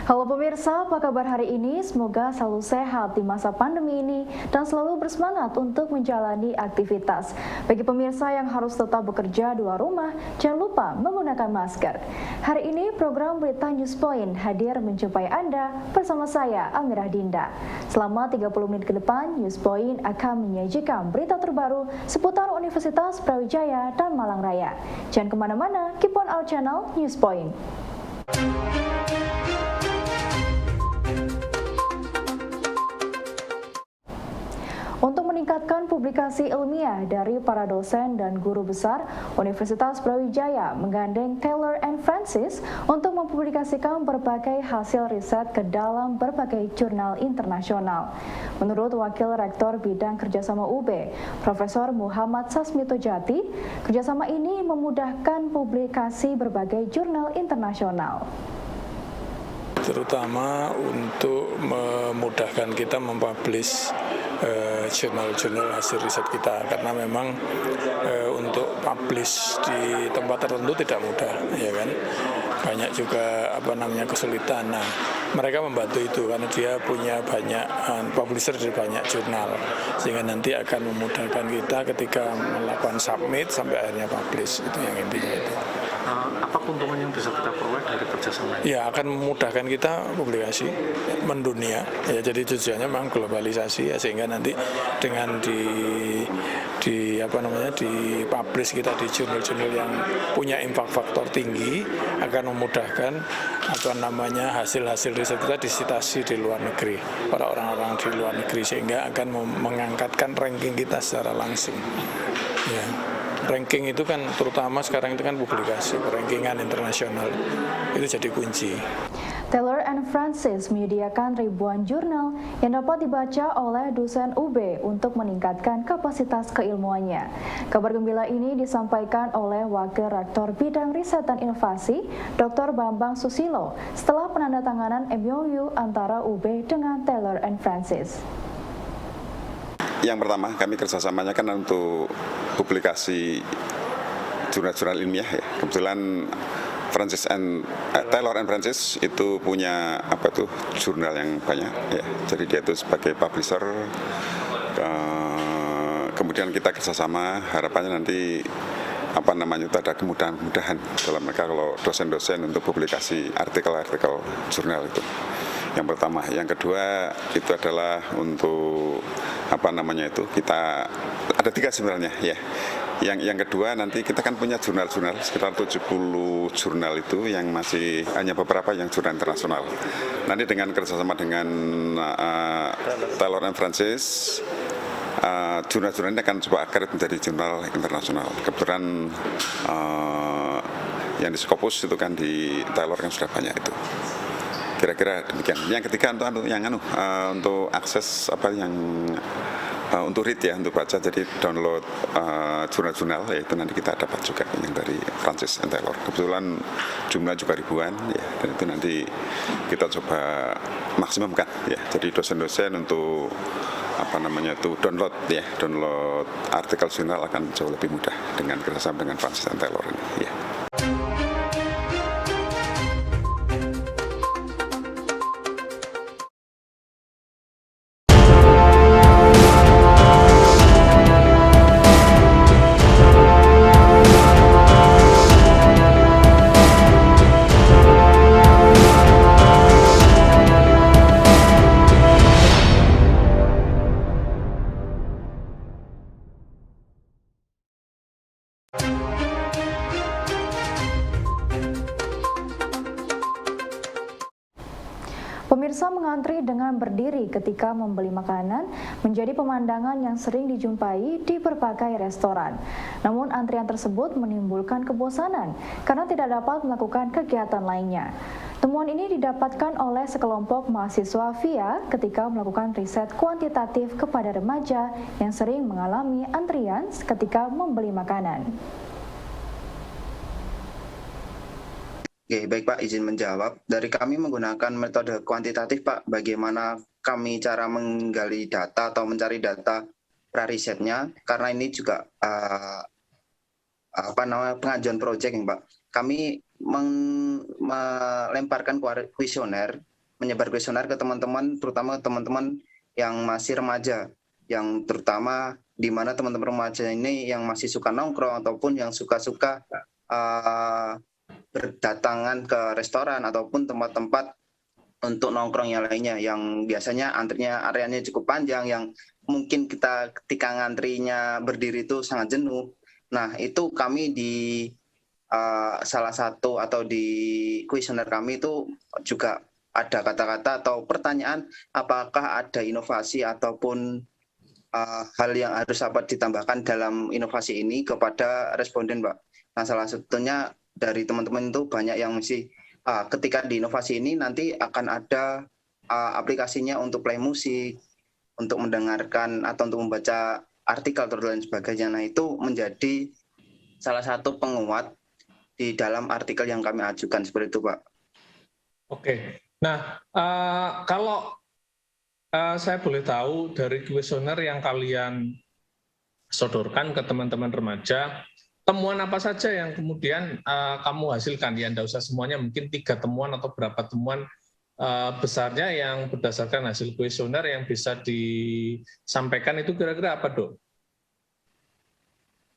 Halo pemirsa, apa kabar hari ini? Semoga selalu sehat di masa pandemi ini dan selalu bersemangat untuk menjalani aktivitas. Bagi pemirsa yang harus tetap bekerja di luar rumah, jangan lupa menggunakan masker. Hari ini program Berita News Point hadir menjumpai Anda bersama saya, Amirah Dinda. Selama 30 menit ke depan, News Point akan menyajikan berita terbaru seputar Universitas Brawijaya dan Malang Raya. Jangan kemana-mana, keep on our channel News Point. Untuk meningkatkan publikasi ilmiah dari para dosen dan guru besar, Universitas Brawijaya menggandeng Taylor & Francis untuk mempublikasikan berbagai hasil riset ke dalam berbagai jurnal internasional. Menurut Wakil Rektor Bidang Kerjasama UB, Profesor Muhammad Sasmito Jati, kerjasama ini memudahkan publikasi berbagai jurnal internasional. Terutama untuk memudahkan kita mempublish jurnal-jurnal hasil riset kita, karena memang untuk publish di tempat tertentu tidak mudah, ya kan, banyak juga kesulitan. Nah, mereka membantu itu karena dia punya banyak publisher di banyak jurnal, sehingga nanti akan memudahkan kita ketika melakukan submit sampai akhirnya publish. Itu yang intinya itu. Apa keuntungan yang bisa kita peroleh dari kerjasama ini? Ya, akan memudahkan kita publikasi mendunia. Ya, jadi tujuannya memang globalisasi, ya, sehingga nanti dengan dipublish kita di jurnal-jurnal yang punya impact faktor tinggi, akan memudahkan hasil-hasil riset kita disitasi di luar negeri, para orang-orang di luar negeri, sehingga akan mengangkatkan ranking kita secara langsung. Ya. Ranking itu kan terutama sekarang itu kan publikasi, rankingan internasional itu jadi kunci. Taylor & Francis menyediakan ribuan jurnal yang dapat dibaca oleh dosen UB untuk meningkatkan kapasitas keilmuannya. Kabar gembira ini disampaikan oleh Wakil Rektor Bidang Riset dan Inovasi, Dr. Bambang Susilo, setelah penandatanganan MOU antara UB dengan Taylor & Francis. Yang pertama, kami kerjasamanya kan untuk publikasi jurnal-jurnal ilmiah, ya. Kebetulan Taylor & Francis itu punya jurnal yang banyak, ya. Jadi dia itu sebagai publisher. Kemudian kita kerjasama, harapannya nanti itu ada kemudahan dalam mereka kalau dosen-dosen untuk publikasi artikel-artikel jurnal itu. Yang pertama, yang kedua itu adalah untuk kita ada 3 sebenarnya, ya. Yang kedua, nanti kita kan punya jurnal-jurnal sekitar 70 jurnal itu yang masih hanya beberapa yang jurnal internasional. Nanti dengan kerjasama dengan Taylor & Francis, jurnal-jurnal ini akan coba akredit menjadi jurnal internasional. Kebetulan yang di Scopus itu kan di Taylor kan sudah banyak itu. Kira-kira demikian. Yang ketiga untuk akses untuk read, ya, untuk baca, jadi download jurnal-jurnal, yaitu nanti kita dapat juga yang dari Francis and Taylor. Kebetulan jumlah juga ribuan, ya, dan itu nanti kita coba maksimumkan, ya. Jadi dosen-dosen untuk download artikel jurnal akan jauh lebih mudah dengan kerjasama dengan Francis and Taylor ini, ya. Pemirsa, mengantri dengan berdiri ketika membeli makanan menjadi pemandangan yang sering dijumpai di berbagai restoran. Namun antrian tersebut menimbulkan kebosanan karena tidak dapat melakukan kegiatan lainnya. Temuan ini didapatkan oleh sekelompok mahasiswa VIA ketika melakukan riset kuantitatif kepada remaja yang sering mengalami antrian ketika membeli makanan. Oke, baik Pak, izin menjawab. Dari kami menggunakan metode kuantitatif, Pak. Bagaimana kami cara menggali data atau mencari data prarisetnya, karena ini juga pengajuan proyek, Pak. Kami melemparkan kuesioner menyebar kuesioner ke teman-teman, terutama teman-teman yang masih remaja, yang terutama di mana teman-teman remaja ini yang masih suka nongkrong ataupun yang suka-suka berdatangan ke restoran ataupun tempat-tempat untuk nongkrong yang lainnya, yang biasanya antrinya areanya cukup panjang, yang mungkin kita ketika ngantrinya berdiri itu sangat jenuh. Nah, itu kami di salah satu atau di kuesioner kami itu juga ada kata-kata atau pertanyaan apakah ada inovasi ataupun hal yang harus dapat ditambahkan dalam inovasi ini kepada responden, Mbak. Nah, salah satunya dari teman-teman itu banyak yang mesti ketika di inovasi ini nanti akan ada aplikasinya untuk play musik, untuk mendengarkan atau untuk membaca artikel dan lain sebagainya. Nah, itu menjadi salah satu penguat di dalam artikel yang kami ajukan seperti itu, Pak. Oke. Nah, kalau saya boleh tahu dari kuesioner yang kalian sodorkan ke teman-teman remaja, temuan apa saja yang kemudian kamu hasilkan? Ya, tidak usah semuanya, mungkin 3 temuan atau berapa temuan besarnya yang berdasarkan hasil kuesioner yang bisa disampaikan itu kira-kira apa, Dok?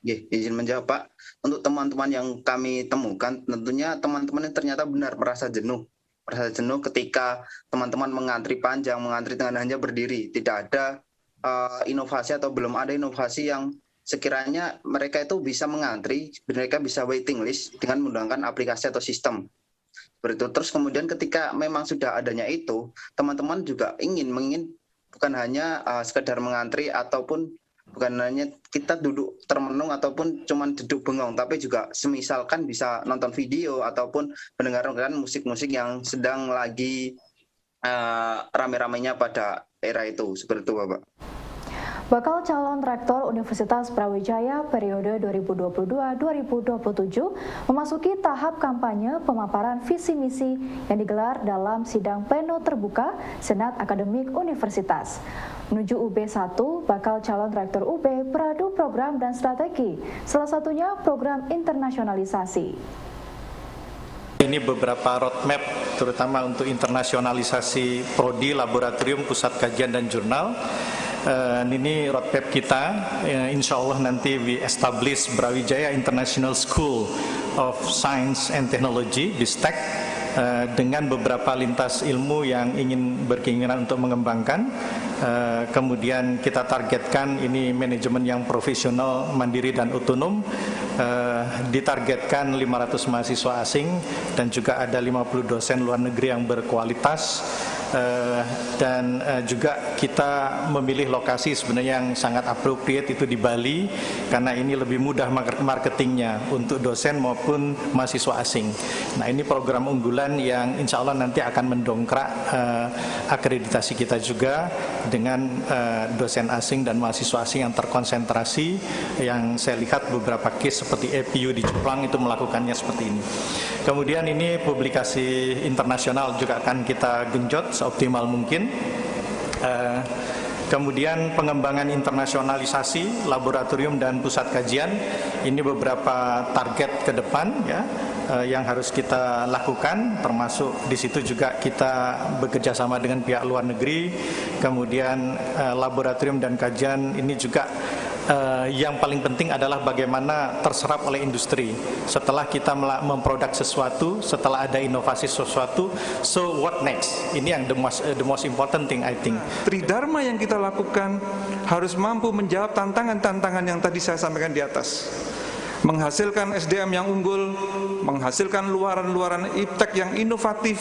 Izin menjawab, Pak. Untuk teman-teman yang kami temukan, tentunya teman-teman yang ternyata benar merasa jenuh ketika teman-teman mengantri panjang, mengantri dengan hanya berdiri. Tidak ada inovasi atau belum ada inovasi yang sekiranya mereka itu bisa mengantri, mereka bisa waiting list dengan menggunakan aplikasi atau sistem. Seperti itu. Terus kemudian ketika memang sudah adanya itu, teman-teman juga ingin bukan hanya sekedar mengantri ataupun bukan hanya kita duduk termenung ataupun cuman duduk bengong, tapi juga semisalkan bisa nonton video ataupun mendengarkan musik-musik yang sedang lagi rame-ramenya pada era itu. Seperti itu, Bapak. Bakal calon rektor Universitas Brawijaya periode 2022-2027 memasuki tahap kampanye pemaparan visi misi yang digelar dalam sidang pleno terbuka Senat Akademik Universitas. Menuju UB1, bakal calon rektor UB beradu program dan strategi, salah satunya program internasionalisasi. Ini beberapa roadmap terutama untuk internasionalisasi prodi, laboratorium, pusat kajian dan jurnal. Ini roadmap kita, insya Allah nanti we establish Brawijaya International School of Science and Technology, BISTEC, dengan beberapa lintas ilmu yang ingin berkeinginan untuk mengembangkan. Kemudian kita targetkan ini manajemen yang profesional, mandiri dan otonom, ditargetkan 500 mahasiswa asing dan juga ada 50 dosen luar negeri yang berkualitas. Dan juga kita memilih lokasi sebenarnya yang sangat appropriate itu di Bali karena ini lebih mudah marketingnya untuk dosen maupun mahasiswa asing. Nah, ini program unggulan yang insya Allah nanti akan mendongkrak akreditasi kita juga dengan dosen asing dan mahasiswa asing yang terkonsentrasi, yang saya lihat beberapa case seperti EPU di Jepang itu melakukannya seperti ini. Kemudian ini publikasi internasional juga akan kita genjot seoptimal mungkin. Kemudian pengembangan internasionalisasi laboratorium dan pusat kajian, ini beberapa target ke depan ya yang harus kita lakukan, termasuk di situ juga kita bekerja sama dengan pihak luar negeri. Kemudian laboratorium dan kajian ini juga yang paling penting adalah bagaimana terserap oleh industri. Setelah kita memproduk sesuatu, setelah ada inovasi sesuatu, so what next? Ini yang the most important thing I think. Tridharma yang kita lakukan harus mampu menjawab tantangan-tantangan yang tadi saya sampaikan di atas. Menghasilkan SDM yang unggul, menghasilkan luaran-luaran iptek yang inovatif,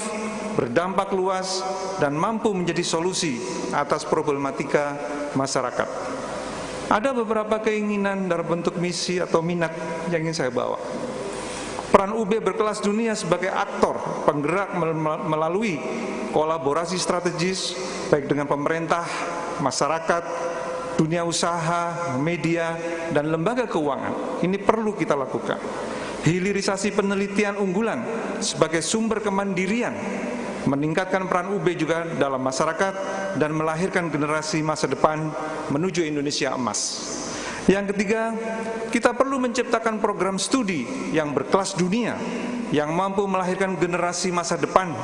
berdampak luas, dan mampu menjadi solusi atas problematika masyarakat. Ada beberapa keinginan dalam bentuk misi atau minat yang ingin saya bawa. Peran UB berkelas dunia sebagai aktor penggerak melalui kolaborasi strategis baik dengan pemerintah, masyarakat, dunia usaha, media, dan lembaga keuangan. Ini perlu kita lakukan. Hilirisasi penelitian unggulan sebagai sumber kemandirian, meningkatkan peran UB juga dalam masyarakat dan melahirkan generasi masa depan menuju Indonesia emas. Yang ketiga, kita perlu menciptakan program studi yang berkelas dunia yang mampu melahirkan generasi masa depan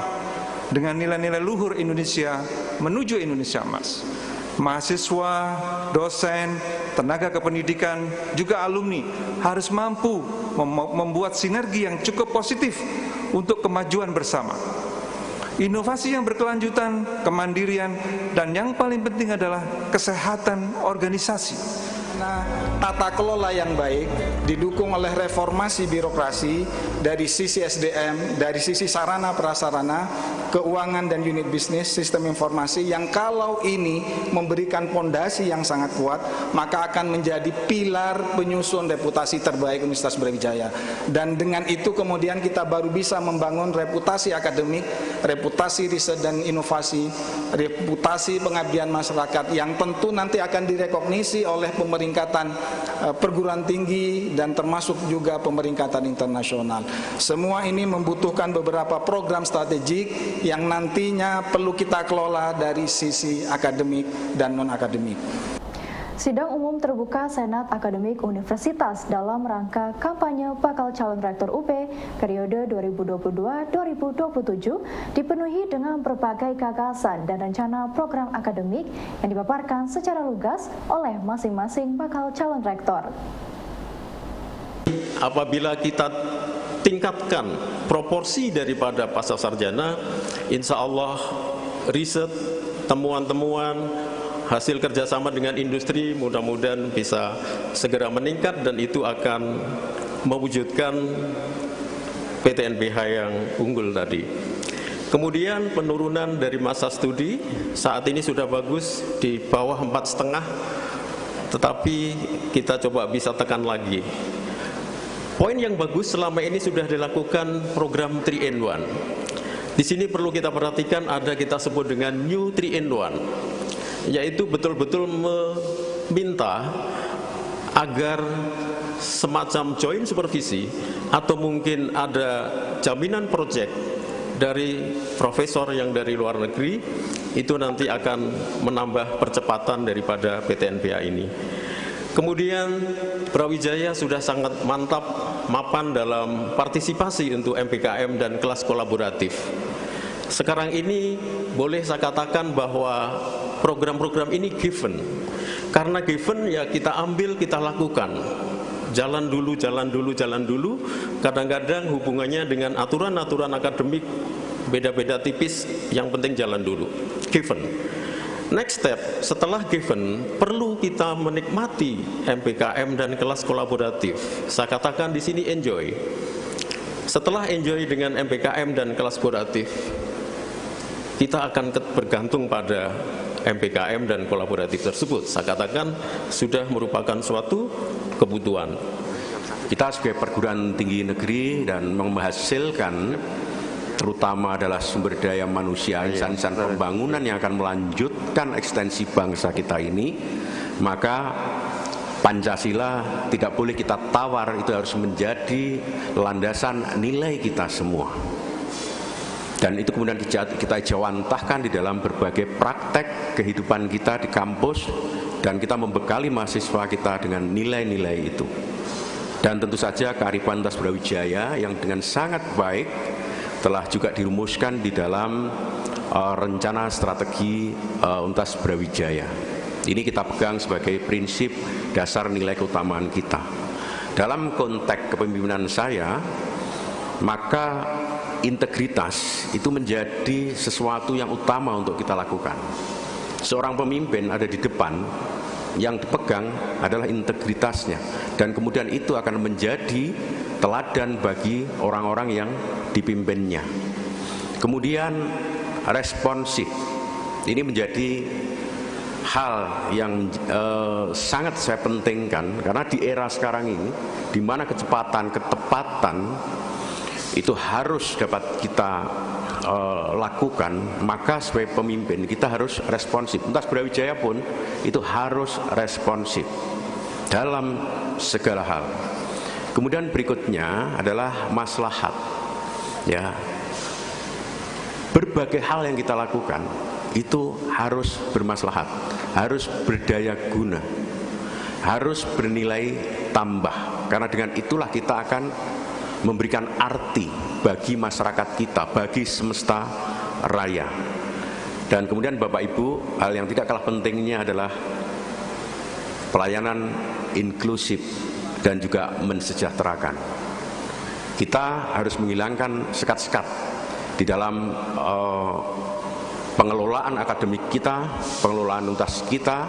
dengan nilai-nilai luhur Indonesia menuju Indonesia Emas. Mahasiswa, dosen, tenaga kependidikan, juga alumni harus mampu membuat sinergi yang cukup positif untuk kemajuan bersama. Inovasi yang berkelanjutan, kemandirian, dan yang paling penting adalah kesehatan organisasi. Nah, tata kelola yang baik didukung oleh reformasi birokrasi dari sisi SDM, dari sisi sarana prasarana, keuangan dan unit bisnis, sistem informasi yang kalau ini memberikan fondasi yang sangat kuat, maka akan menjadi pilar penyusun reputasi terbaik Universitas Brawijaya. Dan dengan itu kemudian kita baru bisa membangun reputasi akademik, reputasi riset dan inovasi, reputasi pengabdian masyarakat yang tentu nanti akan direkognisi oleh pemerintah perguruan tinggi dan termasuk juga pemeringkatan internasional. Semua ini membutuhkan beberapa program strategik yang nantinya perlu kita kelola dari sisi akademik dan non-akademik. Sidang umum terbuka Senat Akademik Universitas dalam rangka kampanye bakal calon rektor UP periode 2022-2027 dipenuhi dengan berbagai gagasan dan rencana program akademik yang dipaparkan secara lugas oleh masing-masing bakal calon rektor. Apabila kita tingkatkan proporsi daripada pasca sarjana, insya Allah riset, temuan-temuan, hasil kerjasama dengan industri mudah-mudahan bisa segera meningkat dan itu akan mewujudkan PTNBH yang unggul tadi. Kemudian penurunan dari masa studi saat ini sudah bagus di bawah 4,5, tetapi kita coba bisa tekan lagi. Poin yang bagus selama ini sudah dilakukan program 3-in-1. Di sini perlu kita perhatikan ada kita sebut dengan New 3-in-1. Yaitu betul-betul meminta agar semacam joint supervisi atau mungkin ada jaminan proyek dari profesor yang dari luar negeri, itu nanti akan menambah percepatan daripada PTNBH ini. Kemudian Brawijaya sudah sangat mantap mapan dalam partisipasi untuk MPKM dan kelas kolaboratif. Sekarang ini boleh saya katakan bahwa program-program ini given. Karena given ya kita ambil, kita lakukan. Jalan dulu, jalan dulu, jalan dulu. Kadang-kadang hubungannya dengan aturan-aturan akademik beda-beda tipis, yang penting jalan dulu. Given. Next step, setelah given, perlu kita menikmati MPKM dan kelas kolaboratif. Saya katakan di sini enjoy. Setelah enjoy dengan MPKM dan kelas kolaboratif, kita akan bergantung pada MPKM dan kolaboratif tersebut. Saya katakan sudah merupakan suatu kebutuhan. Kita sebagai perguruan tinggi negeri dan menghasilkan terutama adalah sumber daya manusia, insan-insan pembangunan yang akan melanjutkan ekstensi bangsa kita ini, maka Pancasila tidak boleh kita tawar, itu harus menjadi landasan nilai kita semua. Dan itu kemudian kita jawantahkan di dalam berbagai praktek kehidupan kita di kampus, dan kita membekali mahasiswa kita dengan nilai-nilai itu. Dan tentu saja kearifan Universitas Brawijaya yang dengan sangat baik telah juga dirumuskan di dalam rencana strategi Universitas Brawijaya. Ini kita pegang sebagai prinsip dasar nilai keutamaan kita. Dalam konteks kepemimpinan saya, maka integritas itu menjadi sesuatu yang utama untuk kita lakukan. Seorang pemimpin ada di depan, yang dipegang adalah integritasnya, dan kemudian itu akan menjadi teladan bagi orang-orang yang dipimpinnya. Kemudian responsif, ini menjadi hal yang sangat saya pentingkan, karena di era sekarang ini di mana kecepatan, ketepatan itu harus dapat kita lakukan, maka sebagai pemimpin kita harus responsif. Universitas Brawijaya pun itu harus responsif dalam segala hal. Kemudian berikutnya adalah maslahat. Ya, berbagai hal yang kita lakukan itu harus bermaslahat, harus berdaya guna, harus bernilai tambah. Karena dengan itulah kita akan memberikan arti bagi masyarakat kita, bagi semesta raya. Dan kemudian Bapak Ibu, hal yang tidak kalah pentingnya adalah pelayanan inklusif dan juga mensejahterakan. Kita harus menghilangkan sekat-sekat di dalam pengelolaan akademik kita, pengelolaan tuntas kita,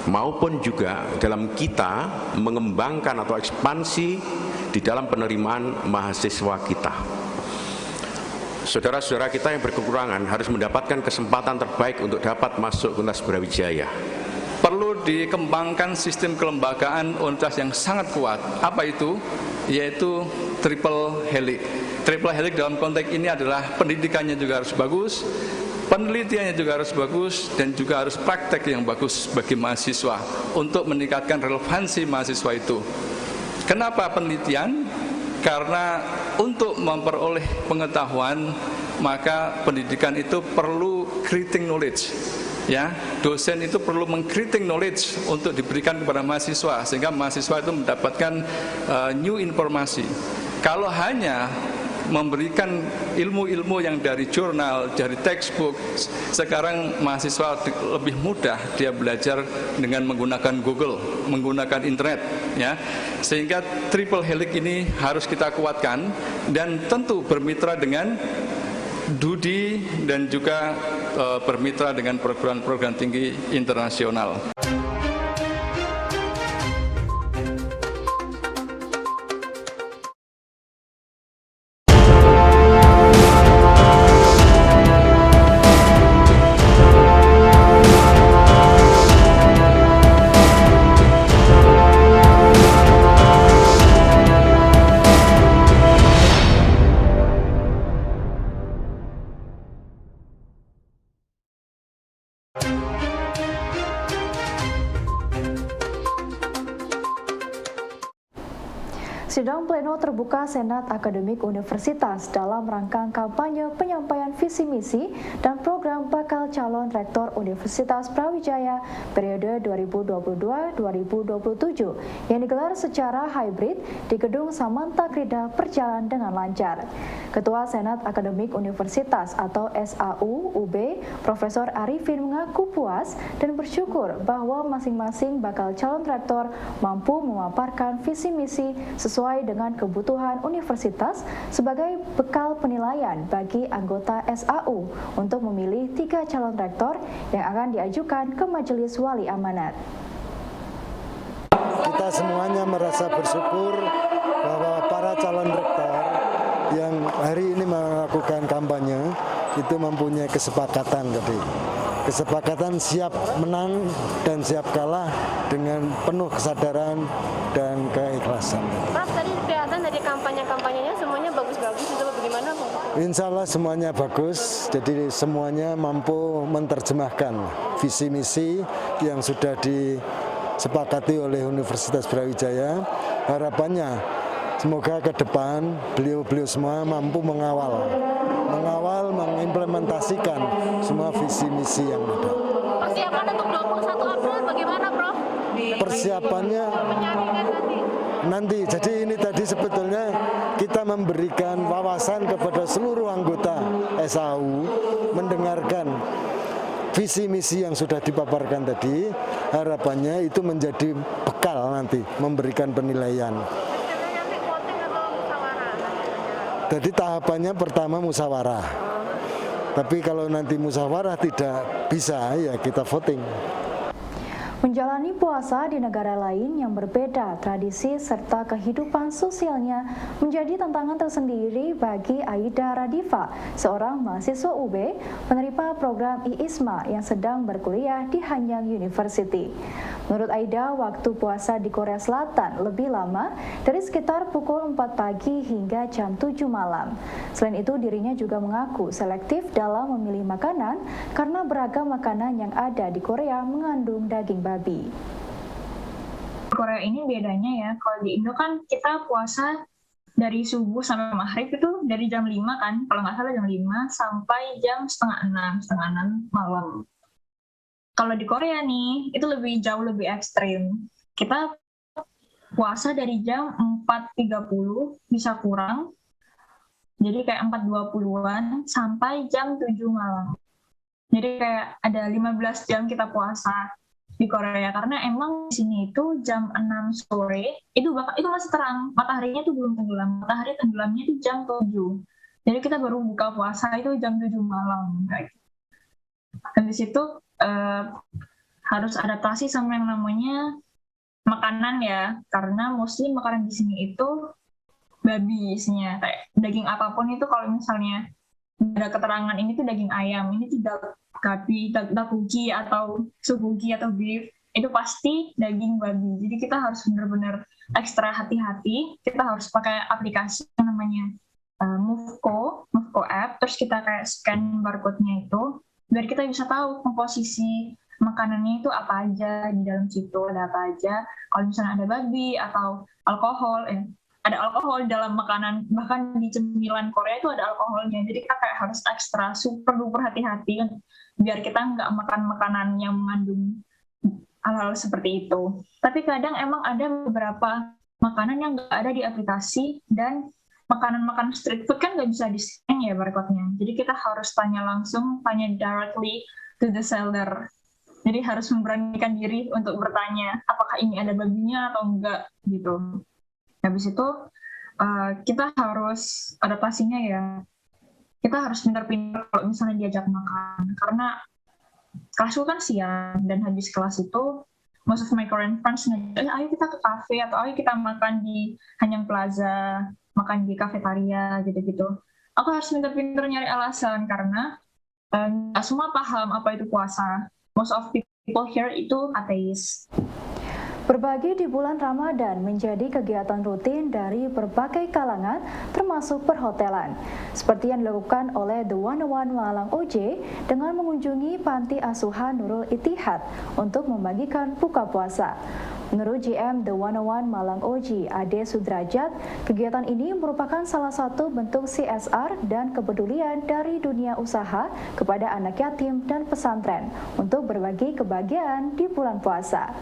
maupun juga dalam kita mengembangkan atau ekspansi di dalam penerimaan mahasiswa kita. Saudara-saudara kita yang berkekurangan harus mendapatkan kesempatan terbaik untuk dapat masuk ke Universitas Brawijaya. Perlu dikembangkan sistem kelembagaan universitas yang sangat kuat. Apa itu? Yaitu triple helix. Triple helix dalam konteks ini adalah pendidikannya juga harus bagus, penelitiannya juga harus bagus, dan juga harus praktek yang bagus bagi mahasiswa untuk meningkatkan relevansi mahasiswa itu. Kenapa penelitian? Karena untuk memperoleh pengetahuan, maka pendidikan itu perlu creating knowledge. Ya, dosen itu perlu meng-creating knowledge untuk diberikan kepada mahasiswa, sehingga mahasiswa itu mendapatkan new informasi. Kalau hanya memberikan ilmu-ilmu yang dari jurnal, dari textbook, sekarang mahasiswa lebih mudah dia belajar dengan menggunakan Google, menggunakan internet, ya. Sehingga triple helix ini harus kita kuatkan dan tentu bermitra dengan Dudi dan juga bermitra dengan program-program tinggi internasional. Sidang pleno terbuka Senat Akademik Universitas dalam rangka kampanye penyampaian visi misi dan program bakal calon rektor Universitas Brawijaya periode 2022-2027 yang digelar secara hybrid di Gedung Samantakrida berjalan dengan lancar. Ketua Senat Akademik Universitas atau SAU UB, Profesor Arifin mengaku puas dan bersyukur bahwa masing-masing bakal calon rektor mampu memaparkan visi misi sesuai dengan kebutuhan universitas sebagai bekal penilaian bagi anggota SAU untuk memilih 3 calon rektor yang akan diajukan ke Majelis Wali Amanat. Kita semuanya merasa bersyukur bahwa para calon rektor yang hari ini melakukan kampanye itu mempunyai kesepakatan tadi. Kesepakatan siap menang dan siap kalah dengan penuh kesadaran dan keikhlasan. Prof, tadi kelihatan dari kampanyenya semuanya bagus-bagus, itu bagaimana? Insya Allah semuanya bagus, jadi semuanya mampu menerjemahkan visi misi yang sudah disepakati oleh Universitas Brawijaya. Harapannya semoga ke depan beliau-beliau semua mampu mengawal, mengimplementasikan semua visi misi yang ada. Persiapan untuk 21 April bagaimana, Prof? Persiapannya nanti, jadi ini tadi sebetulnya kita memberikan wawasan kepada seluruh anggota SAU, mendengarkan visi misi yang sudah dipaparkan tadi, harapannya itu menjadi bekal nanti memberikan penilaian. Jadi tahapannya pertama musyawarah. Tapi kalau nanti musyawarah tidak bisa, ya kita voting. Menjalani puasa di negara lain yang berbeda tradisi serta kehidupan sosialnya menjadi tantangan tersendiri bagi Aida Radifa, seorang mahasiswa UB penerima program I-ISMA yang sedang berkuliah di Hanyang University. Menurut Aida, waktu puasa di Korea Selatan lebih lama, dari sekitar pukul 4 pagi hingga jam 7 malam. Selain itu, dirinya juga mengaku selektif dalam memilih makanan karena beragam makanan yang ada di Korea mengandung daging babi. Korea ini bedanya ya, kalau di Indo kan kita puasa dari subuh sampai maghrib itu dari jam 5 kan, kalau nggak salah jam 5 sampai jam setengah 6 malam. Kalau di Korea nih, itu jauh lebih ekstrim. Kita puasa dari jam 4.30 bisa kurang Jadi kayak 4.20-an sampai jam 7 malam. Jadi kayak ada 15 jam kita puasa di Korea, karena emang di sini itu jam 6 sore itu masih terang, mataharinya tuh belum tenggelam. Matahari tenggelamnya itu jam 7. Jadi kita baru buka puasa itu jam 7 malam. Dan di situ harus adaptasi sama yang namanya makanan ya, karena mostly makanan di sini itu babi isinya, kayak daging apapun itu kalau misalnya ada keterangan ini tuh daging ayam, ini tidak gabi, dakugi atau subugi atau beef, itu pasti daging babi. Jadi kita harus benar-benar ekstra hati-hati. Kita harus pakai aplikasi yang namanya Movco app, terus kita kayak scan barcode-nya itu, biar kita bisa tahu komposisi makanannya itu apa aja, di dalam situ ada apa aja. Kalau misalnya ada babi atau alkohol, ada alkohol dalam makanan, bahkan di cemilan Korea itu ada alkoholnya. Jadi kita kayak harus ekstra super duper hati-hati biar kita nggak makan makanan yang mengandung hal-hal seperti itu. Tapi kadang emang ada beberapa makanan yang nggak ada di aplikasi, dan makanan-makanan street food kan nggak bisa di-scan ya barcode-nya. Jadi kita harus tanya directly to the seller. Jadi harus memberanikan diri untuk bertanya apakah ini ada babinya atau enggak gitu. Habis itu kita harus adaptasinya ya. Kita harus pintar-pintar kalau misalnya diajak makan. Karena kelasku kan siang, dan habis kelas itu most of my Korean friends ngajak, ayo kita ke cafe atau ayo kita makan di Hanyang Plaza, makan di kafetaria gitu-gitu. Aku harus pintar-pintar nyari alasan karena nggak semua paham apa itu puasa. Most of people here itu ateis. Berbagi di bulan Ramadan menjadi kegiatan rutin dari berbagai kalangan, termasuk perhotelan. Seperti yang dilakukan oleh The 101 Malang OJ dengan mengunjungi panti asuhan Nurul Ittihad untuk membagikan buka puasa. Menurut GM The 101 Malang OJ, Ade Sudrajat, kegiatan ini merupakan salah satu bentuk CSR dan kepedulian dari dunia usaha kepada anak yatim dan pesantren untuk berbagi kebahagiaan di bulan puasa.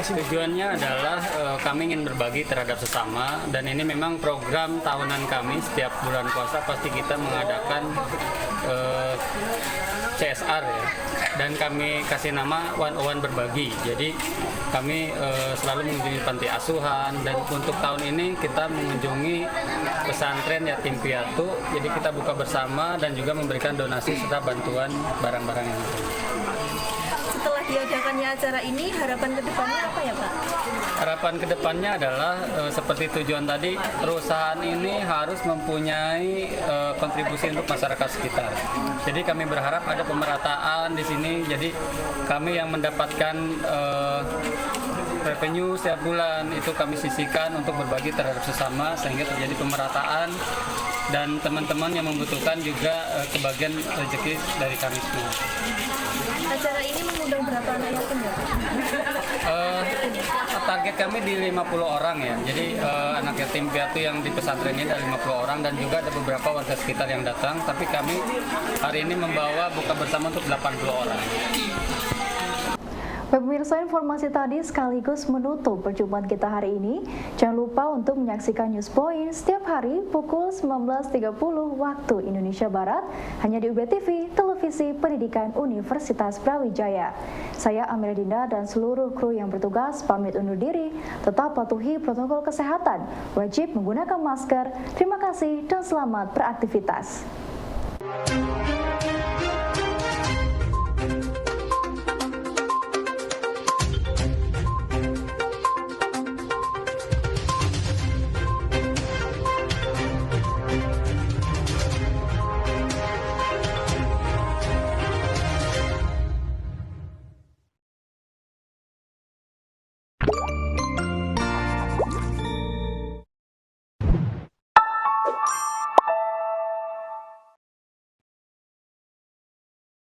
Tujuannya adalah kami ingin berbagi terhadap sesama, dan ini memang program tahunan kami. Setiap bulan puasa pasti kita mengadakan CSR ya, dan kami kasih nama 101 berbagi. Jadi kami selalu mengunjungi panti asuhan, dan untuk tahun ini kita mengunjungi pesantren yatim piatu. Jadi kita buka bersama dan juga memberikan donasi serta bantuan barang-barang yang ada. Setelah diadakannya acara ini, harapan kedepannya apa ya Pak? Harapan kedepannya adalah seperti tujuan tadi, perusahaan ini harus mempunyai kontribusi untuk masyarakat sekitar. Jadi kami berharap ada pemerataan di sini. Jadi kami yang mendapatkan revenue setiap bulan itu kami sisihkan untuk berbagi terhadap sesama, sehingga terjadi pemerataan dan teman-teman yang membutuhkan juga kebagian rezeki dari kami semua. Acara ini mengundang berapa anak yatim ya? Target kami di 50 orang ya. Jadi anak yatim piatu yang di pesantren ini ada 50 orang, dan juga ada beberapa warga sekitar yang datang. Tapi kami hari ini membawa buka bersama untuk 80 orang. Pemirsa, informasi tadi sekaligus menutup perjumpaan kita hari ini. Jangan lupa untuk menyaksikan News Point setiap hari pukul 19.30 waktu Indonesia Barat hanya di UB TV, Televisi Pendidikan Universitas Brawijaya. Saya Amelia Dinda dan seluruh kru yang bertugas pamit undur diri. Tetap patuhi protokol kesehatan, wajib menggunakan masker. Terima kasih dan selamat beraktivitas.